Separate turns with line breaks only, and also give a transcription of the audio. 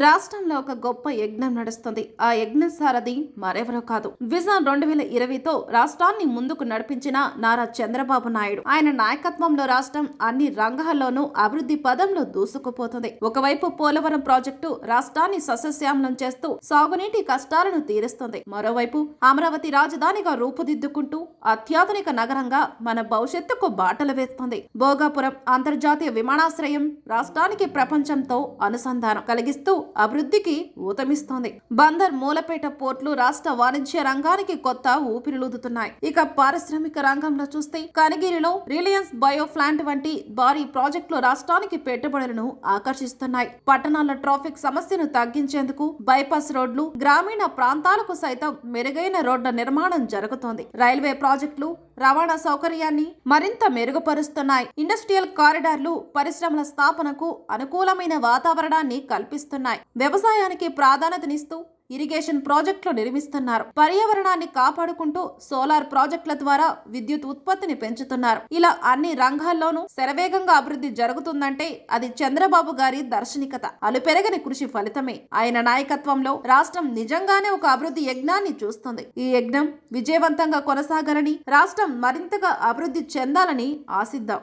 రాష్ట్రంలో ఒక గొప్ప యజ్ఞం నడుస్తుంది. ఆ యజ్ఞ సారథి మరెవరో కాదు, విజన్ 2020తో రాష్ట్రాన్ని ముందుకు నడిపించిన నారా చంద్రబాబు నాయుడు. ఆయన నాయకత్వంలో రాష్ట్రం అన్ని రంగాల్లోనూ అభివృద్ధి పదంలో దూసుకుపోతుంది. ఒకవైపు పోలవరం ప్రాజెక్టు రాష్ట్రాన్ని సస్యశ్యామలం చేస్తూ సాగునీటి కష్టాలను తీరుస్తుంది. మరోవైపు అమరావతి రాజధానిగా రూపుదిద్దుకుంటూ అత్యాధునిక నగరంగా మన భవిష్యత్తుకు బాటలు వేస్తుంది. భోగాపురం అంతర్జాతీయ విమానాశ్రయం రాష్ట్రానికి ప్రపంచంతో అనుసంధానం కలిగిస్తూ అభివృద్ధికి ఊతమిస్తోంది. బందర్, మూలపేట పోర్టులు రాష్ట్ర వాణిజ్య రంగానికి కొత్త ఊపిరిలూదుతున్నాయి. ఇక పారిశ్రామిక రంగంలో చూస్తే కనిగిరిలో రిలయన్స్ బయో ప్లాంట్ వంటి భారీ ప్రాజెక్టులు రాష్ట్రానికి పెట్టుబడులను ఆకర్షిస్తున్నాయి. పట్టణాల ట్రాఫిక్ సమస్యను తగ్గించేందుకు బైపాస్ రోడ్లు, గ్రామీణ ప్రాంతాలకు సైతం మెరుగైన రోడ్ల నిర్మాణం జరుగుతోంది. రైల్వే ప్రాజెక్టులు రవాణా సౌకర్యాన్ని మరింత మెరుగుపరుస్తున్నాయి. ఇండస్ట్రియల్ కారిడార్లు పరిశ్రమల స్థాపనకు అనుకూలమైన వాతావరణాన్ని కల్పిస్తున్నాయి. వ్యవసాయానికి ప్రాధాన్యతనిస్తూ ఇరిగేషన్ ప్రాజెక్టులు నిర్మిస్తున్నారు. పర్యావరణాన్ని కాపాడుకుంటూ సోలార్ ప్రాజెక్టుల ద్వారా విద్యుత్ ఉత్పత్తిని పెంచుతున్నారు. ఇలా అన్ని రంగాల్లోనూ శరవేగంగా అభివృద్ధి జరుగుతుందంటే అది చంద్రబాబు గారి దార్శనికత, అలుపెరగని కృషి ఫలితమే. ఆయన నాయకత్వంలో రాష్ట్రం నిజంగానే ఒక అభివృద్ధి యజ్ఞాన్ని చూస్తుంది. ఈ యజ్ఞం విజయవంతంగా కొనసాగాలని, రాష్ట్రం మరింతగా అభివృద్ధి చెందాలని ఆశిద్దాం.